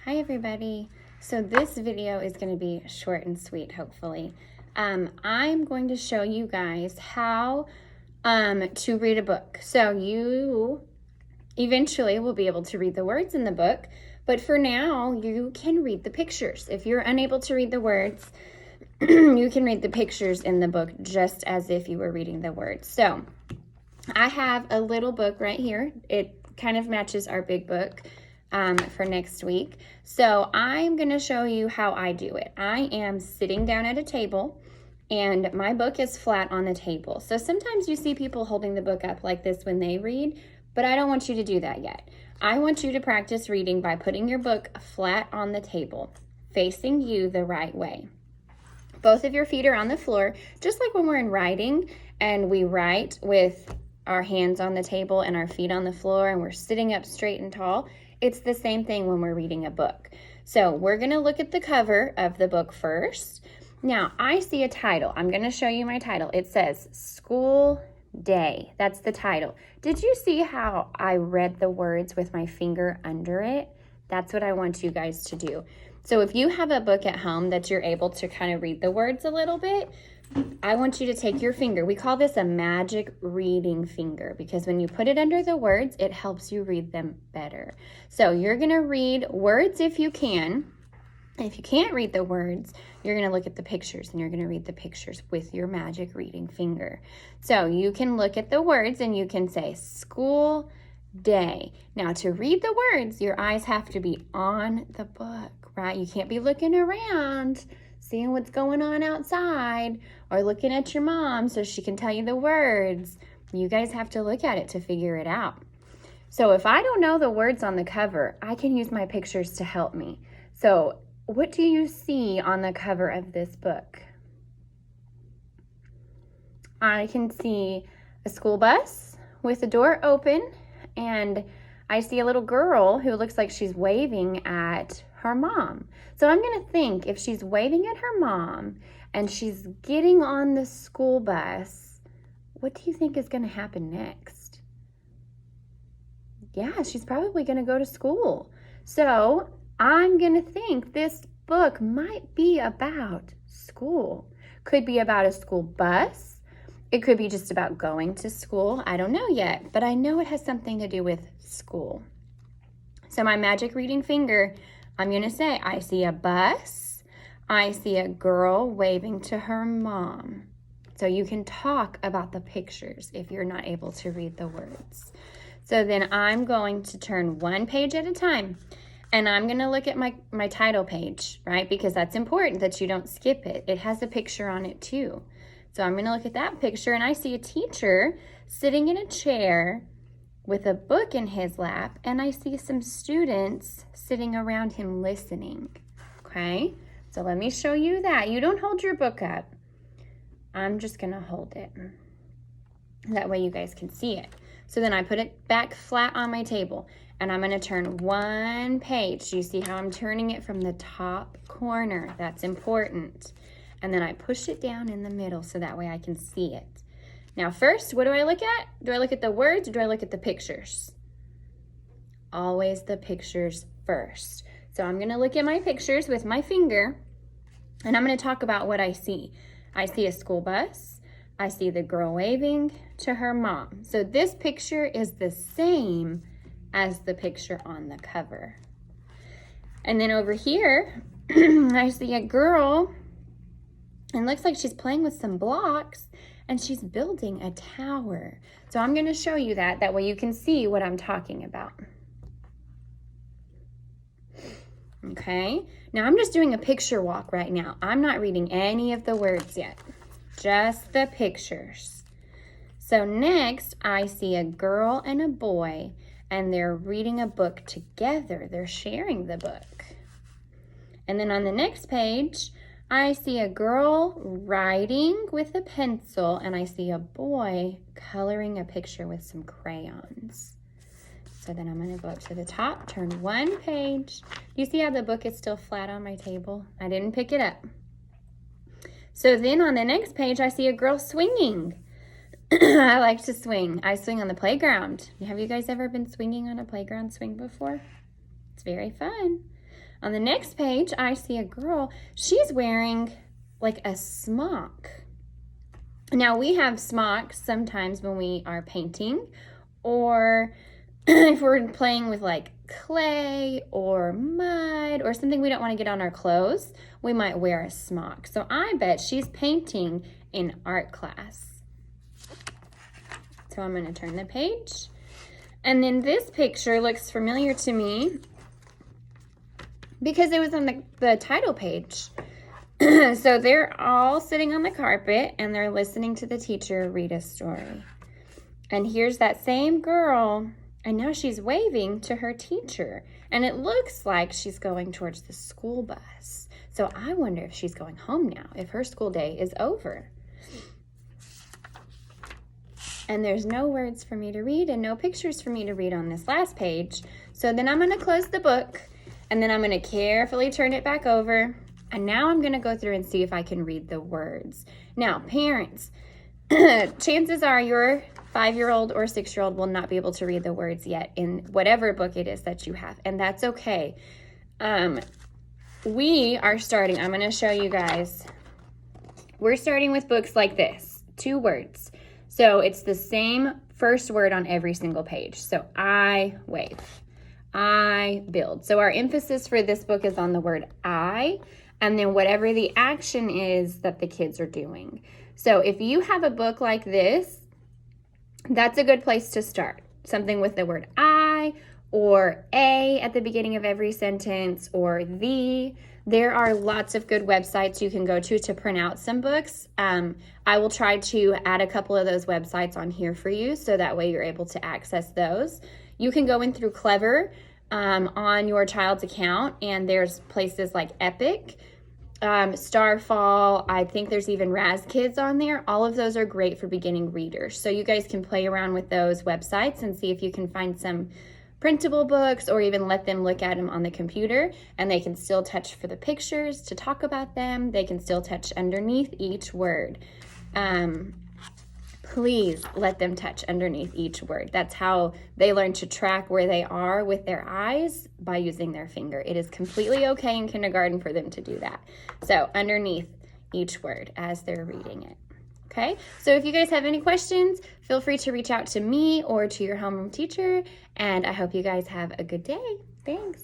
Hi everybody. So this video is going to be short and sweet, hopefully. I'm going to show you guys how to read a book. So you eventually will be able to read the words in the book, but for now you can read the pictures. If you're unable to read the words, you can read the pictures in the book just as if you were reading the words. So I have a little book right here. It kind of matches our big book for next week. So I'm going to show you how I do it. I am sitting down at a table and my book is flat on the table. So sometimes you see people holding the book up like this when they read, but I don't want you to do that yet. I want you to practice reading by putting your book flat on the table, facing you the right way. Both of your feet are on the floor, just like when we're in writing and we write with our hands on the table and our feet on the floor and we're sitting up straight and tall. It's the same thing when we're reading a book. So we're going to look at the cover of the book first. Now, I see a title. I'm going to show you my title. It says School Day. That's the title. Did you see how I read the words with my finger under it? That's what I want you guys to do. So if you have a book at home that you're able to kind of read the words a little bit, I want you to take your finger. We call this a magic reading finger because when you put it under the words, it helps you read them better. So you're going to read words if you can. If you can't read the words, you're going to look at the pictures and you're going to read the pictures with your magic reading finger. So you can look at the words and you can say School Day. Now to read the words, your eyes have to be on the book, right? You can't be looking around, seeing what's going on outside, or looking at your mom so she can tell you the words. You guys have to look at it to figure it out. So if I don't know the words on the cover, I can use my pictures to help me. So what do you see on the cover of this book? I can see a school bus with the door open, and I see a little girl who looks like she's waving at her mom. So I'm going to think if she's waving at her mom and she's getting on the school bus, what do you think is going to happen next? Yeah, she's probably going to go to school. So I'm going to think this book might be about school. Could be about a school bus. It could be just about going to school. I don't know yet, but I know it has something to do with school. So my magic reading finger, I'm going to say, I see a bus. I see a girl waving to her mom. So you can talk about the pictures if you're not able to read the words. So then I'm going to turn one page at a time. And I'm going to look at my title page, right? Because that's important that you don't skip it. It has a picture on it too. So I'm going to look at that picture and I see a teacher sitting in a chair with a book in his lap, and I see some students sitting around him listening, okay? So let me show you that. You don't hold your book up. I'm just going to hold it. That way you guys can see it. So then I put it back flat on my table, and I'm going to turn one page. You see how I'm turning it from the top corner? That's important. And then I push it down in the middle so that way I can see it. Now first, what do I look at? Do I look at the words or do I look at the pictures? Always the pictures first. So I'm going to look at my pictures with my finger, and I'm going to talk about what I see. I see a school bus. I see the girl waving to her mom. So this picture is the same as the picture on the cover. And then over here, I see a girl, and looks like she's playing with some blocks, and she's building a tower. So I'm going to show you that. That way you can see what I'm talking about. Okay, now I'm just doing a picture walk right now. I'm not reading any of the words yet, just the pictures. So next, I see a girl and a boy, and they're reading a book together. They're sharing the book. And then on the next page, I see a girl writing with a pencil, and I see a boy coloring a picture with some crayons. So then I'm going to go up to the top, turn one page. You see how the book is still flat on my table? I didn't pick it up. So then on the next page, I see a girl swinging. I like to swing. I swing on the playground. Have you guys ever been swinging on a playground swing before? It's very fun. On the next page, I see a girl. She's wearing like a smock. Now, we have smocks sometimes when we are painting, or if we're playing with like clay or mud or something we don't want to get on our clothes, we might wear a smock. So I bet she's painting in art class. So I'm going to turn the page. And then this picture looks familiar to me because it was on the title page. So they're all sitting on the carpet and they're listening to the teacher read a story. And here's that same girl, and now she's waving to her teacher. And it looks like she's going towards the school bus. So I wonder if she's going home now, if her school day is over. And there's no words for me to read and no pictures for me to read on this last page. So then I'm going to close the book, and then I'm going to carefully turn it back over. And now I'm going to go through and see if I can read the words. Now, parents, chances are your 5-year-old or 6-year-old will not be able to read the words yet in whatever book it is that you have, and that's okay. We are starting, I'm going to show you guys. We're starting with books like this, 2 words. So it's the same first word on every single page. So I wave, I build. So our emphasis for this book is on the word I, and then whatever the action is that the kids are doing. So if you have a book like this, that's a good place to start. Something with the word I or a at the beginning of every sentence, or the. There are lots of good websites you can go to print out some books. I will try to add a couple of those websites on here for you so that way you're able to access those. You can go in through Clever on your child's account, and there's places like Epic, Starfall. I think there's even RazKids on there. All of those are great for beginning readers. So you guys can play around with those websites and see if you can find some printable books, or even let them look at them on the computer, and they can still touch for the pictures to talk about them. They can still touch underneath each word. Please let them touch underneath each word. That's how they learn to track where they are with their eyes, by using their finger. It is completely okay in kindergarten for them to do that. So underneath each word as they're reading it. Okay, so if you guys have any questions, feel free to reach out to me or to your homeroom teacher, and I hope you guys have a good day. Thanks.